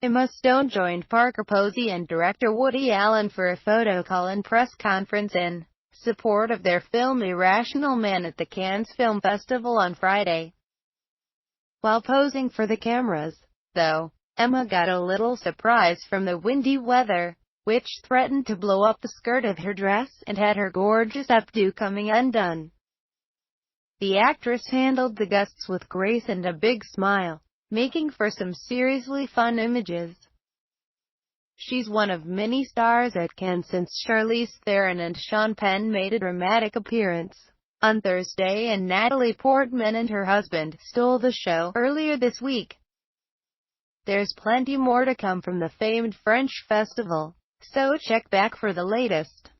Emma Stone joined Parker Posey and director Woody Allen for a photo call and press conference in support of their film Irrational Man at the Cannes Film Festival on Friday. While posing for the cameras, though, Emma got a little surprise from the windy weather, which threatened to blow up the skirt of her dress and had her gorgeous updo coming undone. The actress handled the gusts with grace and a big smile, making for some seriously fun images. She's one of many stars at Cannes since Charlize Theron and Sean Penn made a dramatic appearance on Thursday, and Natalie Portman and her husband stole the show earlier this week. There's plenty more to come from the famed French festival, so check back for the latest.